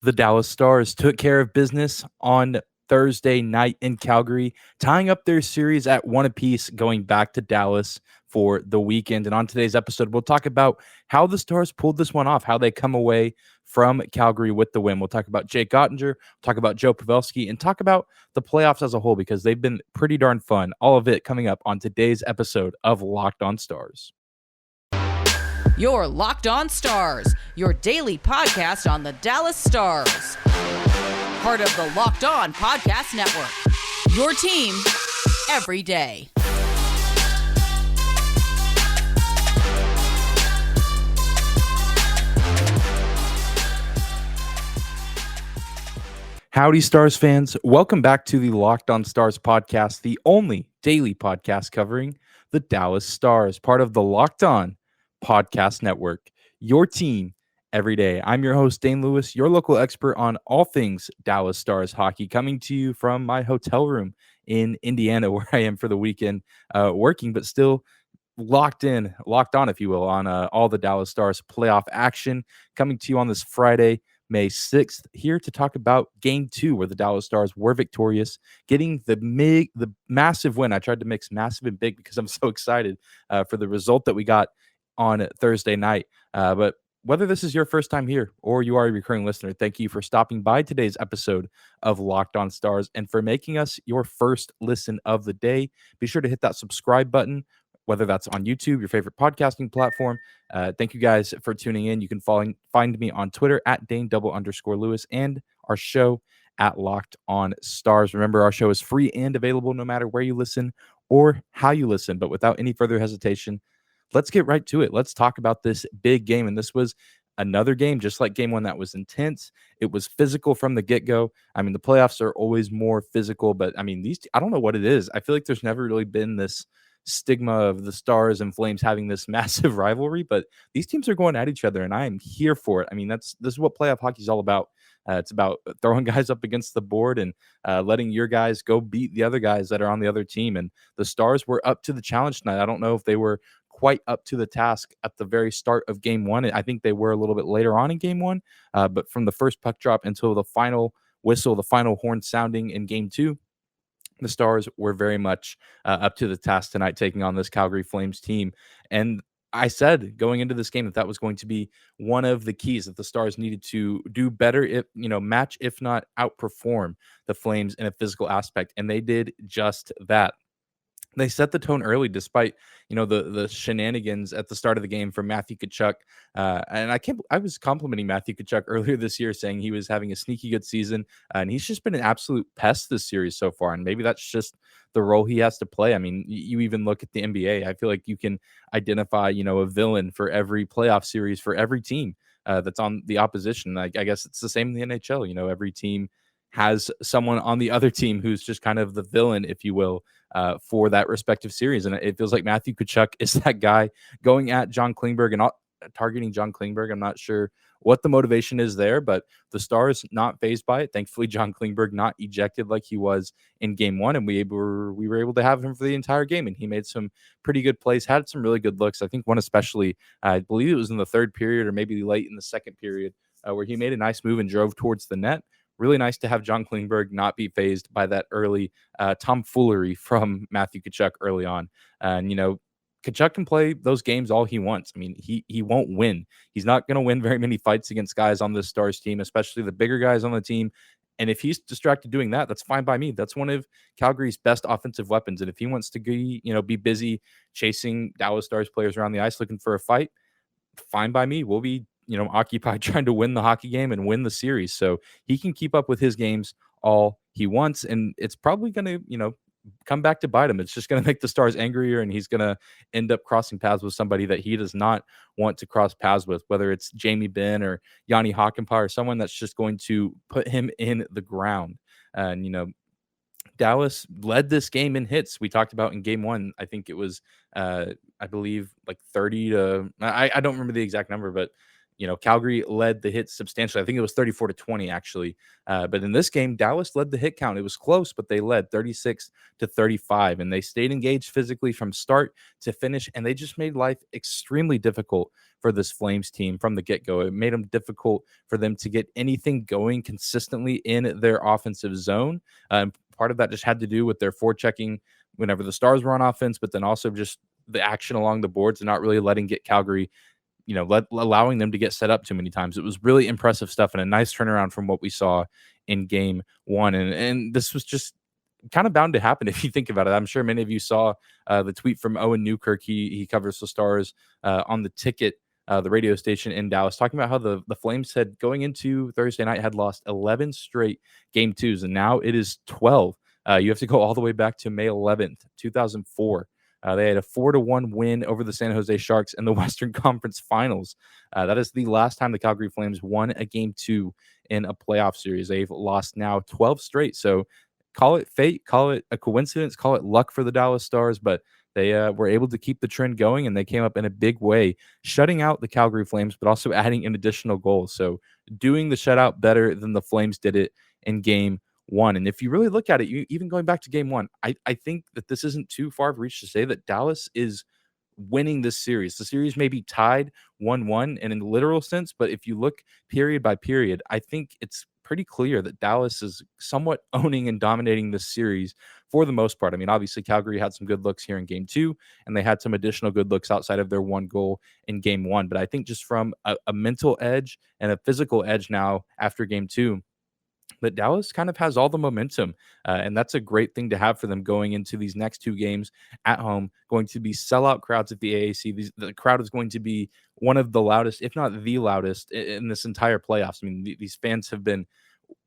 The Dallas Stars took care of business on Thursday night in Calgary, tying up their series at one apiece, going back to Dallas for the weekend. And on today's episode, we'll talk about how the Stars pulled this one off, how they come away from Calgary with the win. We'll talk about Jake Oettinger, talk about Joe Pavelski, and talk about the playoffs as a whole because they've been pretty darn fun. All of it coming up on today's episode of Locked On Stars. Your Locked On Stars, your daily podcast on the Dallas Stars. Part of the Locked On Podcast Network. Your team every day. Howdy, Stars fans. Welcome back to the Locked On Stars podcast, the only daily podcast covering the Dallas Stars, part of the Locked On Podcast Network, your team every day. I'm your host, Dane Lewis, your local expert on all things Dallas Stars hockey, coming to you from my hotel room in Indiana, where I am for the weekend, working, but still locked on, if you will, on all the Dallas Stars playoff action, coming to you on this Friday, May 6th, here to talk about Game 2, where the Dallas Stars were victorious, getting the massive win. I tried to mix massive and big because I'm so excited for the result that we got on Thursday night. But whether this is your first time here or you are a recurring listener, thank you for stopping by today's episode of Locked On Stars and for making us your first listen of the day. Be sure to hit that subscribe button, whether that's on YouTube, your favorite podcasting platform. Thank you guys for tuning in. You can find me on Twitter at Dane_Lewis and our show at Locked On Stars. Remember, our show is free and available no matter where you listen or how you listen. But without any further hesitation, let's get right to it. Let's talk about this big game. And this was another game, just like Game 1, that was intense. It was physical from the get-go. I mean, the playoffs are always more physical, but I mean, I don't know what it is. I feel like there's never really been this stigma of the Stars and Flames having this massive rivalry, but these teams are going at each other, and I am here for it. I mean, this is what playoff hockey is all about. It's about throwing guys up against the board and letting your guys go beat the other guys that are on the other team. And the Stars were up to the challenge tonight. I don't know if they were quite up to the task at the very start of Game 1. I think they were a little bit later on in Game 1, but from the first puck drop until the final whistle, the final horn sounding in Game 2, the Stars were very much up to the task tonight, taking on this Calgary Flames team. And I said going into this game that was going to be one of the keys, that the Stars needed to do better, if match, if not outperform the Flames in a physical aspect. And they did just that. They set the tone early, despite the shenanigans at the start of the game from Matthew Tkachuk. And I was complimenting Matthew Tkachuk earlier this year, saying he was having a sneaky good season, and he's just been an absolute pest this series so far. And maybe that's just the role he has to play. I mean, you even look at the NBA. I feel like you can identify a villain for every playoff series for every team that's on the opposition. I guess it's the same in the NHL. Every team has someone on the other team who's just kind of the villain, if you will, for that respective series. And it feels like Matthew Tkachuk is that guy going at John Klingberg and targeting John Klingberg. I'm not sure what the motivation is there, but the Stars not fazed by it. Thankfully, John Klingberg not ejected like he was in Game 1, and we were able to have him for the entire game, and he made some pretty good plays, had some really good looks. I think one especially, I believe it was in the third period or maybe late in the second period, where he made a nice move and drove towards the net. Really nice to have John Klingberg not be fazed by that early tomfoolery from Matthew Tkachuk early on. And, Tkachuk can play those games all he wants. I mean, he won't win. He's not going to win very many fights against guys on this Stars team, especially the bigger guys on the team. And if he's distracted doing that, that's fine by me. That's one of Calgary's best offensive weapons. And if he wants to be busy chasing Dallas Stars players around the ice looking for a fight, fine by me. We'll be occupied trying to win the hockey game and win the series. So he can keep up with his games all he wants, and it's probably going to, come back to bite him. It's just going to make the Stars angrier, and he's going to end up crossing paths with somebody that he does not want to cross paths with, whether it's Jamie Benn or Yanni Hakanpää or someone that's just going to put him in the ground. And, Dallas led this game in hits. We talked about in Game 1. I think it was, I believe, like 30 to, I don't remember the exact number, but Calgary led the hits substantially. I think it was 34-20 actually. But in this game, Dallas led the hit count. It was close, but they led 36-35, and they stayed engaged physically from start to finish, and they just made life extremely difficult for this Flames team from the get-go. It made them difficult for them to get anything going consistently in their offensive zone. Part of that just had to do with their forechecking whenever the Stars were on offense, but then also just the action along the boards and not really letting get Calgary, allowing them to get set up too many times. It was really impressive stuff and a nice turnaround from what we saw in game one. And this was just kind of bound to happen if you think about it. I'm sure many of you saw the tweet from Owen Newkirk. He covers the Stars on the Ticket, the radio station in Dallas, talking about how the Flames had going into Thursday night had lost 11 straight game twos, and now it is 12. You have to go all the way back to May 11th, 2004. They had a 4-1 win over the San Jose Sharks in the Western Conference Finals. That is the last time the Calgary Flames won a game two in a playoff series. They've lost now 12 straight. So call it fate, call it a coincidence, call it luck for the Dallas Stars, but they were able to keep the trend going, and they came up in a big way, shutting out the Calgary Flames, but also adding an additional goal. So doing the shutout better than the Flames did it in game one. And if you really look at it, even going back to game one, I think that this isn't too far of reach to say that Dallas is winning this series. The series may be tied 1-1 and in the literal sense, but if you look period by period, I think it's pretty clear that Dallas is somewhat owning and dominating this series for the most part. I mean, obviously Calgary had some good looks here in game two, and they had some additional good looks outside of their one goal in game one. But I think just from a mental edge and a physical edge now after game two, that Dallas kind of has all the momentum, and that's a great thing to have for them going into these next two games at home. Going to be sellout crowds at the AAC. The crowd is going to be one of the loudest, if not the loudest, in this entire playoffs. I mean, these fans have been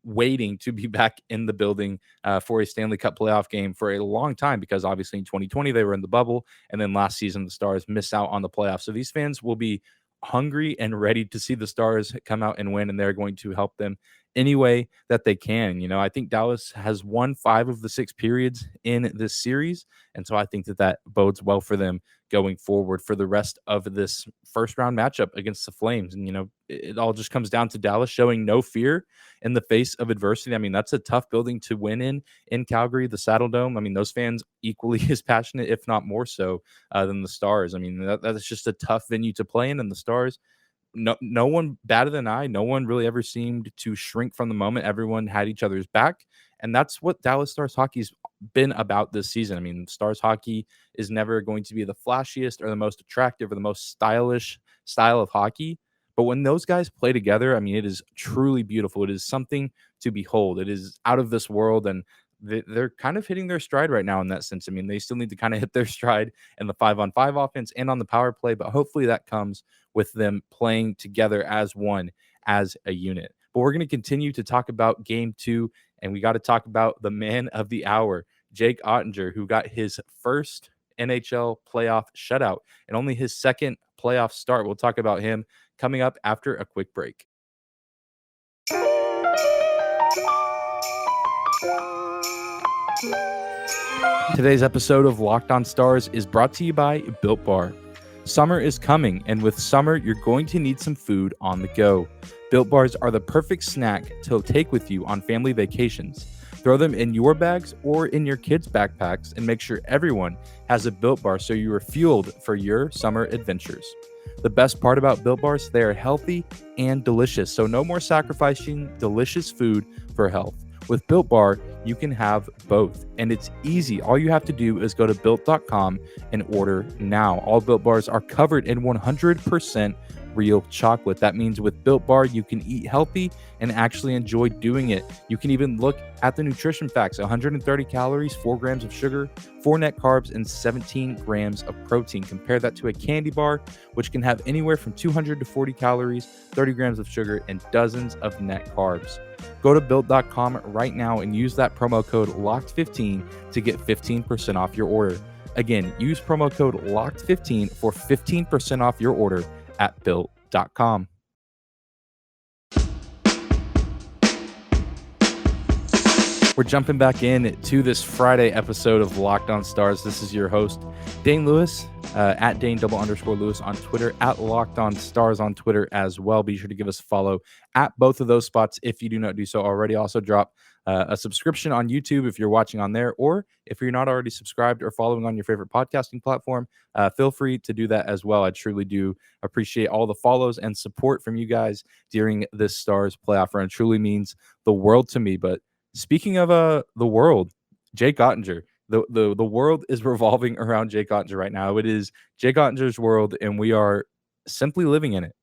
waiting to be back in the building for a Stanley Cup playoff game for a long time, because obviously in 2020 they were in the bubble, and then last season the Stars missed out on the playoffs. So these fans will be hungry and ready to see the Stars come out and win, and they're going to help them any way that they can. I think Dallas has won 5 of the 6 periods in this series, and so I think that bodes well for them going forward for the rest of this first round matchup against the Flames. And it all just comes down to Dallas showing no fear in the face of adversity. I mean, that's a tough building to win in Calgary, the Saddledome. I mean, those fans equally as passionate, if not more so, than the Stars. I mean, that's just a tough venue to play in, and the Stars, no one batted an eye. No one really ever seemed to shrink from the moment. Everyone had each other's back. And that's what Dallas Stars hockey's been about this season. I mean, Stars hockey is never going to be the flashiest or the most attractive or the most stylish style of hockey. But when those guys play together, I mean, it is truly beautiful. It is something to behold. It is out of this world. And they're kind of hitting their stride right now in that sense. I mean, they still need to kind of hit their stride in the 5-on-5 offense and on the power play, but hopefully that comes with them playing together as one, as a unit. But we're going to continue to talk about game two, and we got to talk about the man of the hour, Jake Oettinger, who got his first NHL playoff shutout and only his second playoff start. We'll talk about him coming up after a quick break. Today's episode of Locked On Stars is brought to you by Built Bar. Summer is coming, and with summer, you're going to need some food on the go. Built Bars are the perfect snack to take with you on family vacations. Throw them in your bags or in your kids' backpacks, and make sure everyone has a Built Bar so you are fueled for your summer adventures. The best part about Built Bars, they are healthy and delicious, so no more sacrificing delicious food for health. With Built Bar, you can have both, and it's easy. All you have to do is go to Built.com and order now. All Built Bars are covered in 100% real chocolate. That means with Built Bar, you can eat healthy and actually enjoy doing it. You can even look at the nutrition facts: 130 calories, 4 grams of sugar, 4 net carbs, and 17 grams of protein. Compare that to a candy bar, which can have anywhere from 200 to 40 calories, 30 grams of sugar, and dozens of net carbs. Go to Built.com right now and use that promo code LOCKED15 to get 15% off your order. Again, use promo code LOCKED15 for 15% off your order at Built.com. We're jumping back in to this Friday episode of Locked On Stars. This is your host, Dane Lewis. at Dane_Lewis on Twitter, at Locked On Stars on Twitter as well. Be sure to give us a follow at both of those spots if you do not do so already. Also drop a subscription on YouTube if you're watching on there, or if you're not already subscribed or following on your favorite podcasting platform, feel free to do that as well. I truly do appreciate all the follows and support from you guys during this Stars playoff run. It truly means the world to me. But speaking of the world, Jake Oettinger. The world is revolving around Jake Oettinger right now. It is Jake Ottinger's world, and we are simply living in it.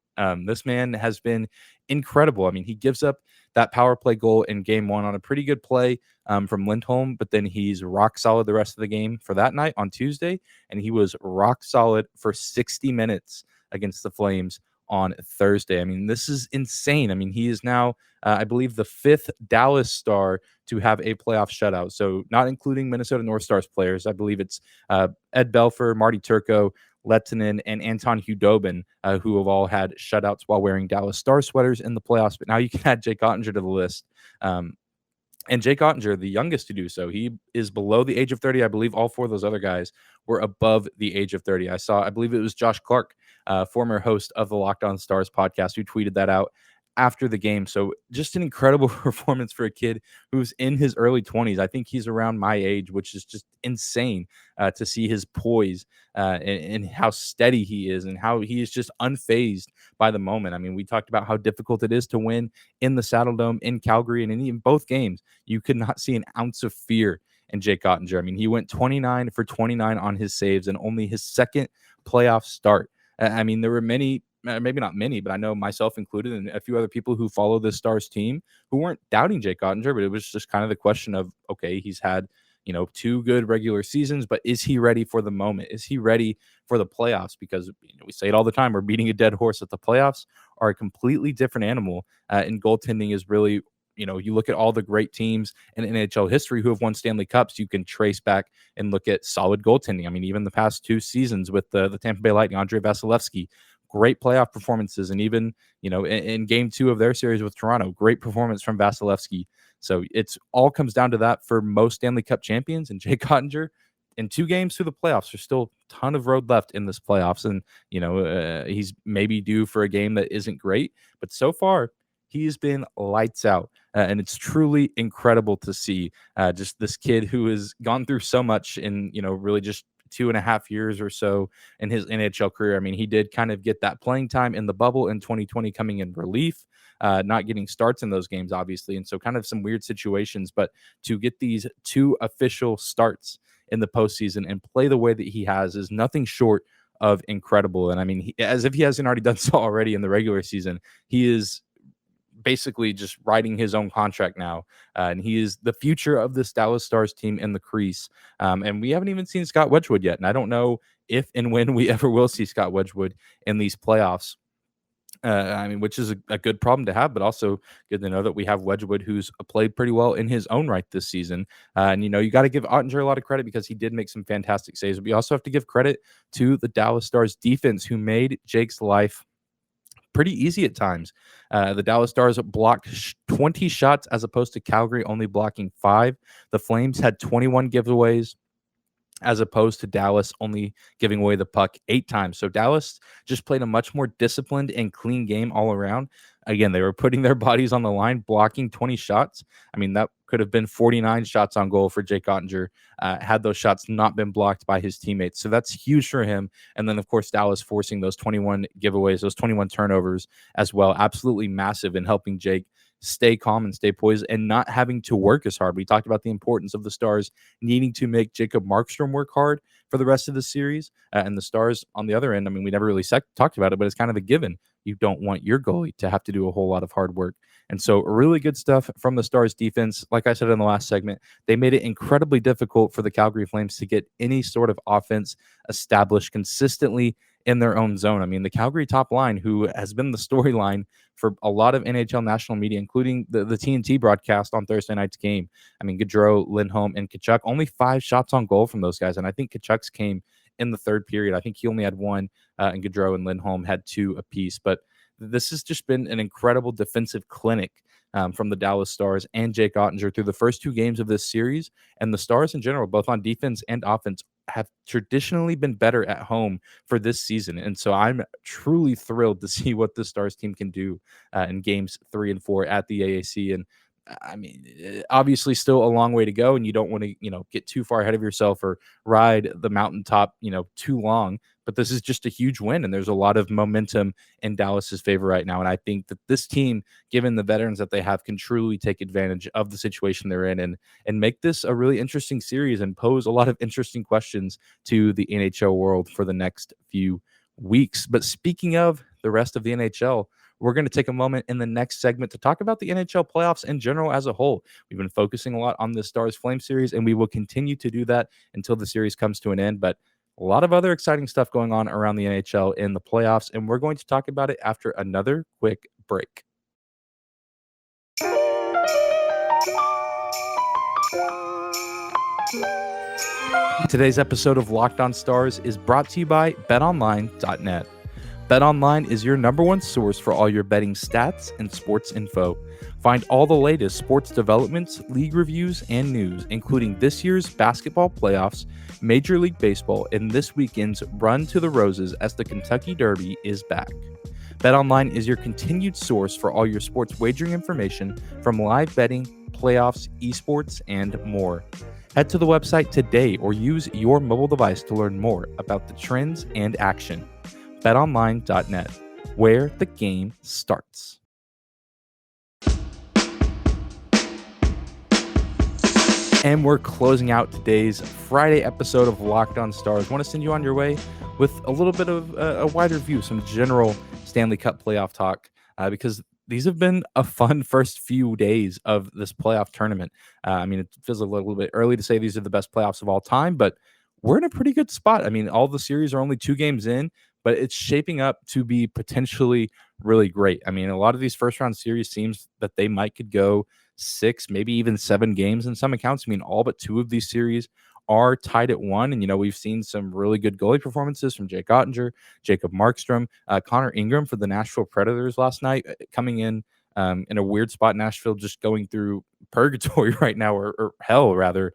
This man has been incredible. I mean, he gives up that power play goal in game one on a pretty good play from Lindholm, but then he's rock solid the rest of the game for that night on Tuesday, and he was rock solid for 60 minutes against the Flames on Thursday. I mean, this is insane. I mean, he is now, I believe, the 5th Dallas Star to have a playoff shutout. So not including Minnesota North Stars players. I believe it's Ed Belfour, Marty Turco, Lettinen, and Anton Hudobin, who have all had shutouts while wearing Dallas Star sweaters in the playoffs. But now you can add Jake Oettinger to the list. And Jake Oettinger, the youngest to do so, he is below the age of 30. I believe all 4 of those other guys were above the age of 30. I believe it was Josh Clark, former host of the Locked On Stars podcast, who tweeted that out after the game. So just an incredible performance for a kid who's in his early 20s. I think he's around my age, which is just insane to see his poise and how steady he is and how he is just unfazed by the moment. I mean, we talked about how difficult it is to win in the Saddledome in Calgary, and in both games, you could not see an ounce of fear in Jake Oettinger. I mean, he went 29 for 29 on his saves and only his second playoff start. I mean, there were many, maybe not many, but I know myself included and a few other people who follow this Stars team who weren't doubting Jake Oettinger, but it was just kind of the question of, okay, he's had, 2 good regular seasons, but is he ready for the moment? Is he ready for the playoffs? Because we say it all the time, we're beating a dead horse. At the playoffs are a completely different animal, and goaltending is really, you look at all the great teams in NHL history who have won Stanley Cups, you can trace back and look at solid goaltending. I mean, even the past 2 seasons with the Tampa Bay Lightning, Andrei Vasilevsky, great playoff performances. And even, in game 2 of their series with Toronto, great performance from Vasilevsky. So it's all comes down to that for most Stanley Cup champions. And Jake Oettinger, in 2 games through the playoffs, there's still a ton of road left in this playoffs. And, he's maybe due for a game that isn't great. But so far, he's been lights out. And it's truly incredible to see just this kid who has gone through so much in, really just 2.5 years or so in his NHL career. I mean, he did kind of get that playing time in the bubble in 2020 coming in relief, not getting starts in those games, obviously. And so kind of some weird situations, but to get these 2 official starts in the postseason and play the way that he has is nothing short of incredible. And I mean, as if he hasn't already done so already in the regular season, he is basically just writing his own contract now. And he is the future of this Dallas Stars team in the crease. And we haven't even seen Scott Wedgwood yet. And I don't know if and when we ever will see Scott Wedgwood in these playoffs. I mean, which is a good problem to have, but also good to know that we have Wedgwood, who's played pretty well in his own right this season. And, you got to give Oettinger a lot of credit because he did make some fantastic saves. But we also have to give credit to the Dallas Stars defense, who made Jake's life pretty easy at times. The Dallas Stars blocked 20 shots as opposed to Calgary only blocking 5. The Flames had 21 giveaways as opposed to Dallas only giving away the puck 8 times. So Dallas just played a much more disciplined and clean game all around. Again, they were putting their bodies on the line, blocking 20 shots. I mean, that could have been 49 shots on goal for Jake Oettinger had those shots not been blocked by his teammates. So that's huge for him. And then, of course, Dallas forcing those 21 giveaways, those 21 turnovers as well. Absolutely massive in helping Jake stay calm and stay poised and not having to work as hard. We talked about the importance of the Stars needing to make Jacob Markstrom work hard for the rest of the series. And the Stars on the other end, I mean, we never really talked about it, but it's kind of a given. You don't want your goalie to have to do a whole lot of hard work. And so really good stuff from the Stars defense. Like I said in the last segment, they made it incredibly difficult for the Calgary Flames to get any sort of offense established consistently in their own zone. I mean, the Calgary top line, who has been the storyline for a lot of NHL national media, including the TNT broadcast on Thursday night's game. I mean, Gaudreau, Lindholm, and Tkachuk, only 5 shots on goal from those guys. And I think Tkachuk's came in the third period. I think he only had 1, and Gaudreau and Lindholm had 2 apiece. But this has just been an incredible defensive clinic from the Dallas Stars and Jake Oettinger through the first 2 games of this series. And the Stars in general, both on defense and offense, have traditionally been better at home for this season. And so I'm truly thrilled to see what the Stars team can do in games 3 and 4 at the AAC. And I mean, obviously still a long way to go, and you don't want to, get too far ahead of yourself or ride the mountaintop, too long. But this is just a huge win, and there's a lot of momentum in Dallas's favor right now. And I think that this team, given the veterans that they have, can truly take advantage of the situation they're in and make this a really interesting series and pose a lot of interesting questions to the NHL world for the next few weeks. But speaking of the rest of the NHL, we're going to take a moment in the next segment to talk about the NHL playoffs in general as a whole. We've been focusing a lot on the Stars Flames series, and we will continue to do that until the series comes to an end. But a lot of other exciting stuff going on around the NHL in the playoffs, and we're going to talk about it after another quick break. Today's episode of Locked On Stars is brought to you by BetOnline.net. BetOnline is your number one source for all your betting stats and sports info. Find all the latest sports developments, league reviews, and news, including this year's basketball playoffs, Major League Baseball, and this weekend's Run to the Roses as the Kentucky Derby is back. BetOnline is your continued source for all your sports wagering information from live betting, playoffs, esports, and more. Head to the website today or use your mobile device to learn more about the trends and action. BetOnline.net, where the game starts. And we're closing out today's Friday episode of Locked On Stars. I want to send you on your way with a little bit of a wider view, some general Stanley Cup playoff talk, because these have been a fun first few days of this playoff tournament. I mean, it feels a little bit early to say these are the best playoffs of all time, but we're in a pretty good spot. I mean, all the series are only 2 games in, but it's shaping up to be potentially really great. I mean, a lot of these first round series seems that they could go 6, maybe even 7 games in some accounts. I mean, all but 2 of these series are tied at 1. And, we've seen some really good goalie performances from Jake Oettinger, Jacob Markstrom, Connor Ingram for the Nashville Predators last night, coming in a weird spot. Nashville just going through purgatory right now, or hell rather,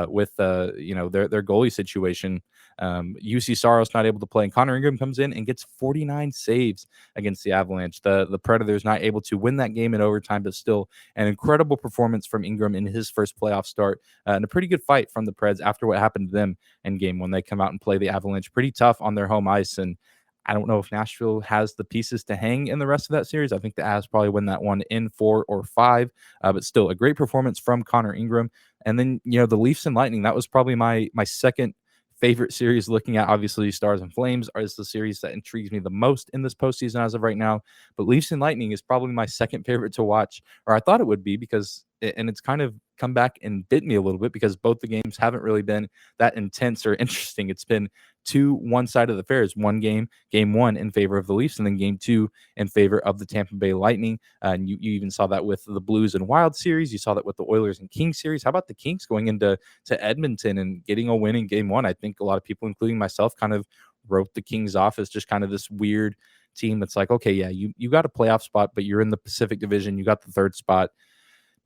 with their goalie situation. UC Saros not able to play, and Connor Ingram comes in and gets 49 saves against the Avalanche. The Predators not able to win that game in overtime, but still an incredible performance from Ingram in his first playoff start, and a pretty good fight from the Preds after what happened to them in game 1. They come out and play the Avalanche pretty tough on their home ice, and I don't know if Nashville has the pieces to hang in the rest of that series. I think the Avs probably win that one in 4 or 5, but still a great performance from Connor Ingram. And then, the Leafs and Lightning, that was probably my second favorite series looking at. Obviously, Stars and Flames is the series that intrigues me the most in this postseason as of right now. But Leafs and Lightning is probably my second favorite to watch, or I thought it would be, because it's kind of come back and bit me a little bit, because both the games haven't really been that intense or interesting. It's been 2 one side of the fair. One game 1 in favor of the Leafs, and then game 2 in favor of the Tampa Bay Lightning. And you even saw that with the Blues and Wild series. You saw that with the Oilers and Kings series. How about the Kings going into Edmonton and getting a win in game 1? I think a lot of people, including myself, kind of wrote the Kings off as just kind of this weird team that's like, okay, yeah, you got a playoff spot, but you're in the Pacific Division. You got the 3rd spot.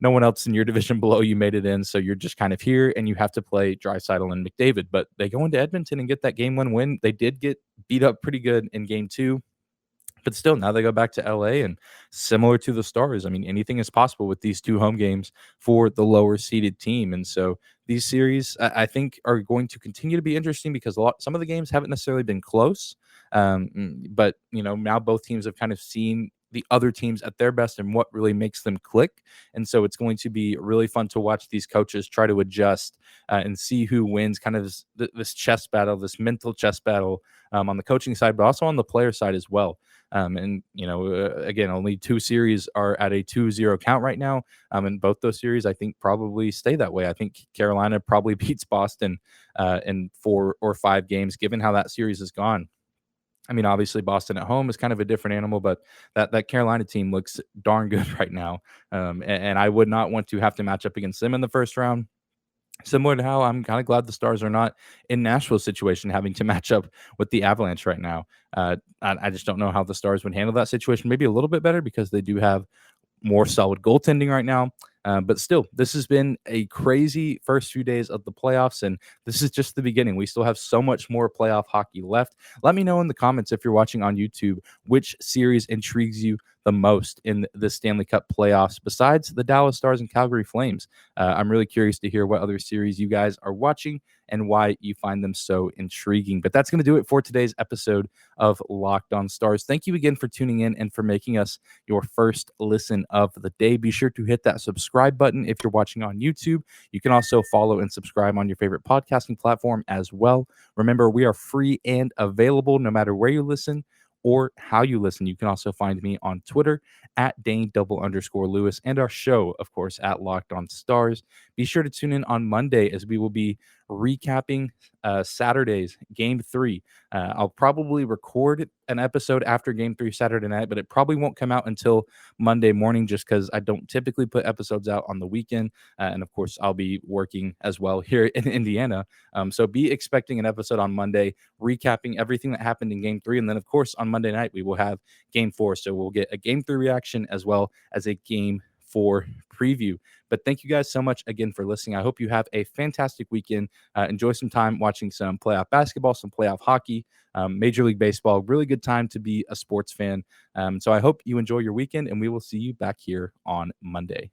No one else in your division below you made it in, so you're just kind of here, and you have to play Draisaitl and McDavid. But they go into Edmonton and get that game 1 win. They did get beat up pretty good in game 2, but still, now they go back to LA, and similar to the Stars, I mean, anything is possible with these 2 home games for the lower seeded team. And so these series, I think, are going to continue to be interesting, because some of the games haven't necessarily been close. But now both teams have kind of seen the other teams at their best and what really makes them click. And so it's going to be really fun to watch these coaches try to adjust and see who wins, kind of this chess battle, this mental chess battle on the coaching side, but also on the player side as well. And again, only 2 series are at a 2-0 count right now. And both those series, I think, probably stay that way. I think Carolina probably beats Boston in 4 or 5 games, given how that series has gone. I mean, obviously, Boston at home is kind of a different animal, but that Carolina team looks darn good right now. And I would not want to have to match up against them in the first round. Similar to how I'm kind of glad the Stars are not in Nashville's situation, having to match up with the Avalanche right now. I just don't know how the Stars would handle that situation. Maybe a little bit better, because they do have more solid goaltending right now. But still, this has been a crazy first few days of the playoffs, and this is just the beginning. We still have so much more playoff hockey left. Let me know in the comments if you're watching on YouTube which series intrigues you the most in the Stanley Cup playoffs besides the Dallas Stars and Calgary Flames. I'm really curious to hear what other series you guys are watching and why you find them so intriguing. But that's going to do it for today's episode of Locked On Stars. Thank you again for tuning in and for making us your first listen of the day. Be sure to hit that subscribe button if you're watching on YouTube. You can also follow and subscribe on your favorite podcasting platform as well. Remember, we are free and available no matter where you listen or how you listen. You can also find me on Twitter at Dane_Lewis and our show, of course, at Locked On Stars. Be sure to tune in on Monday as we will be recapping Saturday's Game 3. I'll probably record an episode after Game 3 Saturday night, but it probably won't come out until Monday morning just because I don't typically put episodes out on the weekend. And, of course, I'll be working as well here in Indiana. So be expecting an episode on Monday recapping everything that happened in Game 3. And then, of course, on Monday night, we will have Game 4. So we'll get a Game 3 reaction as well as a Game 4 preview. But thank you guys so much again for listening. I hope you have a fantastic weekend. Enjoy some time watching some playoff basketball, some playoff hockey, Major League Baseball. Really good time to be a sports fan. So I hope you enjoy your weekend, and we will see you back here on Monday.